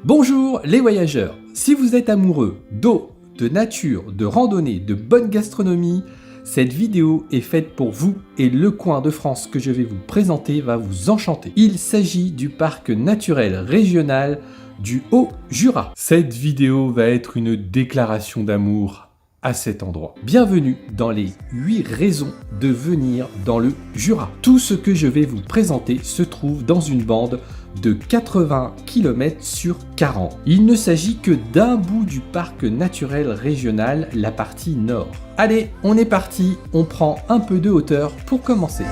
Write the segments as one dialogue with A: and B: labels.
A: Bonjour les voyageurs, si vous êtes amoureux d'eau, de nature, de randonnée, de bonne gastronomie, cette vidéo est faite pour vous et le coin de France que je vais vous présenter va vous enchanter. Il s'agit du parc naturel régional du Haut-Jura. Cette vidéo va être une déclaration d'amour à cet endroit. Bienvenue dans les 8 raisons de venir dans le Jura. Tout ce que je vais vous présenter se trouve dans une bande de 80 km sur 40. Il ne s'agit que d'un bout du parc naturel régional, la partie nord. Allez, on est parti, on prend un peu de hauteur pour commencer.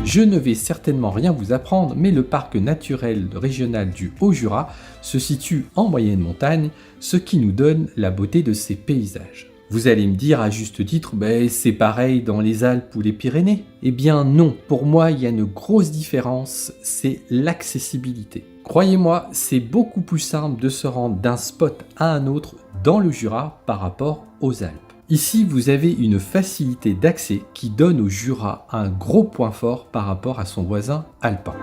A: Je ne vais certainement rien vous apprendre, mais le parc naturel régional du Haut-Jura se situe en moyenne montagne, ce qui nous donne la beauté de ses paysages. Vous allez me dire à juste titre, c'est pareil dans les Alpes ou les Pyrénées. Eh bien non, pour moi il y a une grosse différence, c'est l'accessibilité. Croyez-moi, c'est beaucoup plus simple de se rendre d'un spot à un autre dans le Jura par rapport aux Alpes. Ici, vous avez une facilité d'accès qui donne au Jura un gros point fort par rapport à son voisin alpin.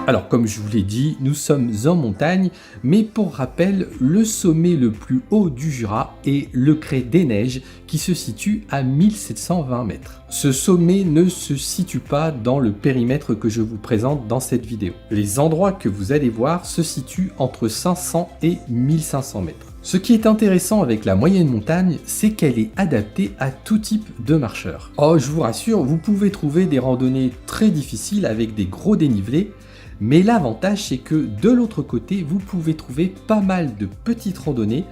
A: Alors, comme je vous l'ai dit, nous sommes en montagne, mais pour rappel, le sommet le plus haut du Jura est le Crêt des Neiges qui se situe à 1720 mètres. Ce sommet ne se situe pas dans le périmètre que je vous présente dans cette vidéo. Les endroits que vous allez voir se situent entre 500 et 1500 mètres. Ce qui est intéressant avec la moyenne montagne, c'est qu'elle est adaptée à tout type de marcheurs. Oh, je vous rassure, vous pouvez trouver des randonnées très difficiles avec des gros dénivelés, mais l'avantage c'est que de l'autre côté, vous pouvez trouver pas mal de petites randonnées,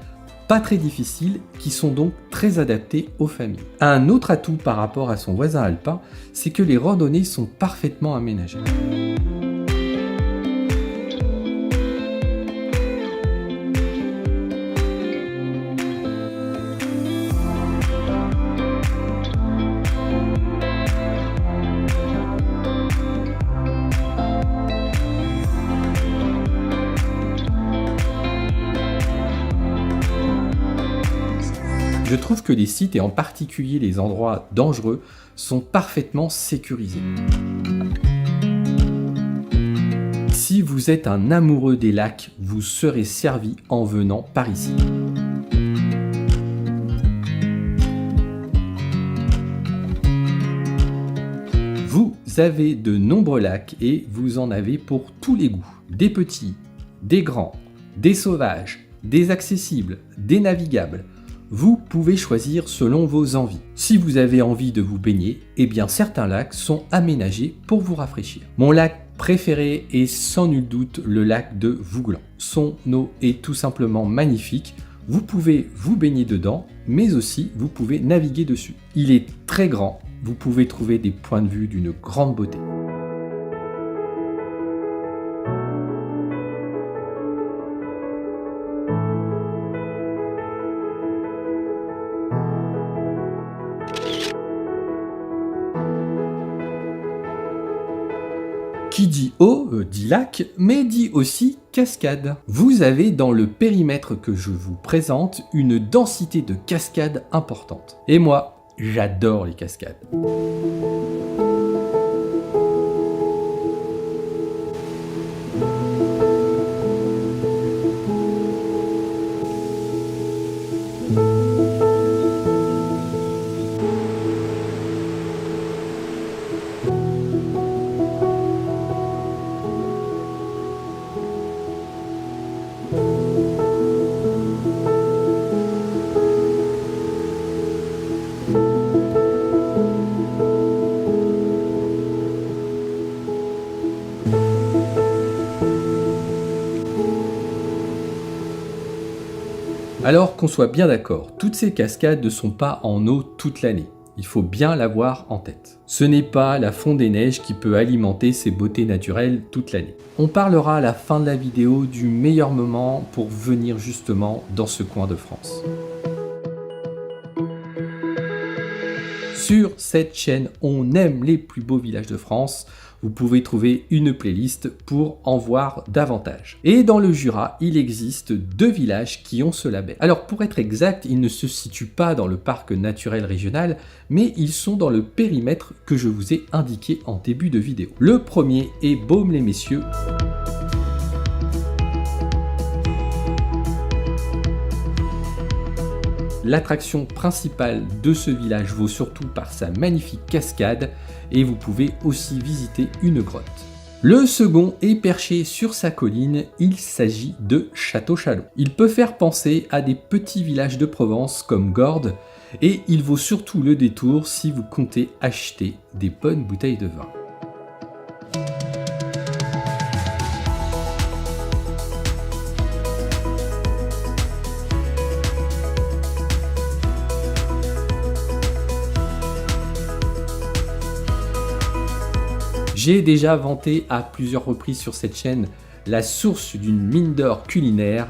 A: pas très difficiles, qui sont donc très adaptées aux familles. Un autre atout par rapport à son voisin alpin, c'est que les randonnées sont parfaitement aménagées. Je trouve que les sites, et en particulier les endroits dangereux, sont parfaitement sécurisés. Si vous êtes un amoureux des lacs, vous serez servi en venant par ici. Vous avez de nombreux lacs et vous en avez pour tous les goûts. Des petits, des grands, des sauvages, des accessibles, des navigables. Vous pouvez choisir selon vos envies. Si vous avez envie de vous baigner, eh bien certains lacs sont aménagés pour vous rafraîchir. Mon lac préféré est sans nul doute le lac de Vouglan. Son eau est tout simplement magnifique. Vous pouvez vous baigner dedans, mais aussi vous pouvez naviguer dessus. Il est très grand, vous pouvez trouver des points de vue d'une grande beauté. Qui dit eau, dit lac, mais dit aussi cascade. Vous avez dans le périmètre que je vous présente une densité de cascades importante. Et moi, j'adore les cascades. Alors qu'on soit bien d'accord, toutes ces cascades ne sont pas en eau toute l'année. Il faut bien l'avoir en tête. Ce n'est pas la fonte des neiges qui peut alimenter ces beautés naturelles toute l'année. On parlera à la fin de la vidéo du meilleur moment pour venir justement dans ce coin de France. Sur cette chaîne, on aime les plus beaux villages de France. Vous pouvez trouver une playlist pour en voir davantage. Et dans le Jura, il existe 2 villages qui ont ce label. Alors pour être exact, ils ne se situent pas dans le parc naturel régional, mais ils sont dans le périmètre que je vous ai indiqué en début de vidéo. Le premier est Baume-les-Messieurs. L'attraction principale de ce village vaut surtout par sa magnifique cascade et vous pouvez aussi visiter une grotte. Le second est perché sur sa colline, il s'agit de Château-Chalon. Il peut faire penser à des petits villages de Provence comme Gordes et il vaut surtout le détour si vous comptez acheter des bonnes bouteilles de vin. J'ai déjà vanté à plusieurs reprises sur cette chaîne la source d'une mine d'or culinaire.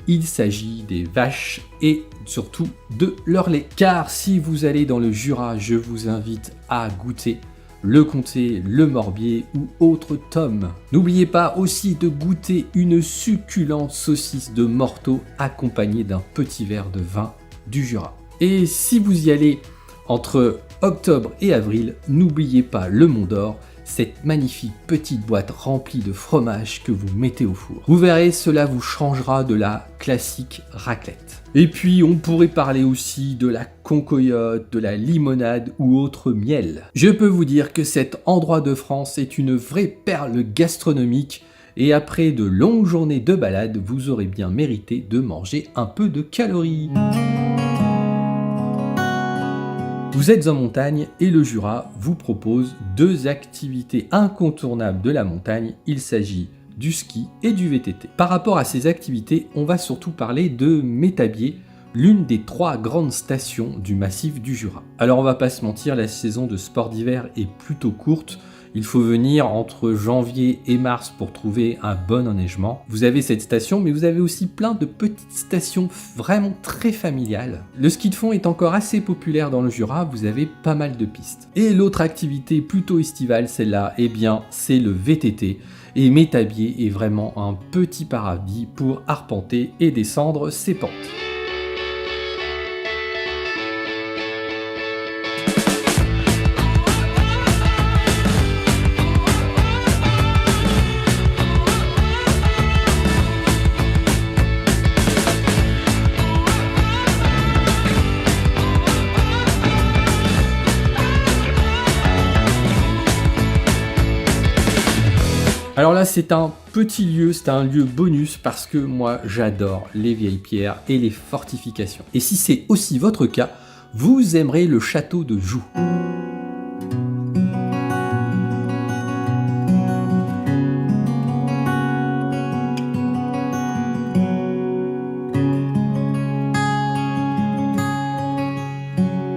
A: Il s'agit des vaches et surtout de leur lait. Car si vous allez dans le Jura, je vous invite à goûter le comté, le morbier ou autre tome. N'oubliez pas aussi de goûter une succulente saucisse de morteau accompagnée d'un petit verre de vin du Jura. Et si vous y allez entre octobre et avril, n'oubliez pas le Mont d'Or, cette magnifique petite boîte remplie de fromage que vous mettez au four. Vous verrez, cela vous changera de la classique raclette. Et puis on pourrait parler aussi de la concoyote, de la limonade ou autre miel. Je peux vous dire que cet endroit de France est une vraie perle gastronomique et après de longues journées de balade, vous aurez bien mérité de manger un peu de calories. Vous êtes en montagne et le Jura vous propose 2 activités incontournables de la montagne. Il s'agit du ski et du VTT. Par rapport à ces activités, on va surtout parler de Métabier, l'une des 3 grandes stations du massif du Jura. Alors on va pas se mentir, la saison de sport d'hiver est plutôt courte. Il faut venir entre janvier et mars pour trouver un bon enneigement. Vous avez cette station, mais vous avez aussi plein de petites stations vraiment très familiales. Le ski de fond est encore assez populaire dans le Jura, vous avez pas mal de pistes. Et l'autre activité plutôt estivale, celle-là, eh bien, c'est le VTT. Et Métabier est vraiment un petit paradis pour arpenter et descendre ses pentes. Alors là, c'est un petit lieu, c'est un lieu bonus parce que moi, j'adore les vieilles pierres et les fortifications. Et si c'est aussi votre cas, vous aimerez le château de Joux.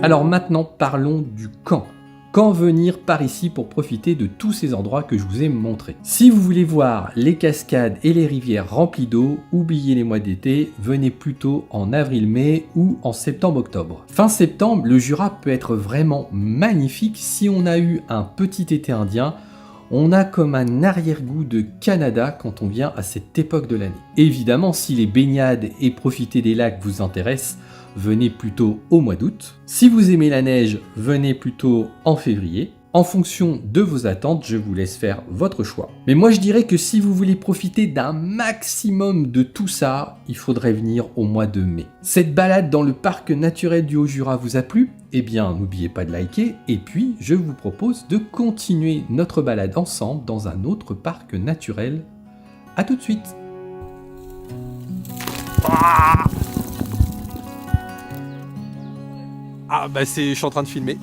A: Alors maintenant, parlons du camp. Quand venir par ici pour profiter de tous ces endroits que je vous ai montrés. Si vous voulez voir les cascades et les rivières remplies d'eau, oubliez les mois d'été, venez plutôt en avril-mai ou en septembre-octobre. Fin septembre, le Jura peut être vraiment magnifique si on a eu un petit été indien. On a comme un arrière-goût de Canada quand on vient à cette époque de l'année. Évidemment, si les baignades et profiter des lacs vous intéressent, venez plutôt au mois d'août. Si vous aimez la neige, venez plutôt en février. En fonction de vos attentes, je vous laisse faire votre choix. Mais moi je dirais que si vous voulez profiter d'un maximum de tout ça, il faudrait venir au mois de mai. Cette balade dans le parc naturel du Haut-Jura vous a plu? Eh bien n'oubliez pas de liker et puis je vous propose de continuer notre balade ensemble dans un autre parc naturel. A tout de suite.
B: Ah bah je suis en train de filmer.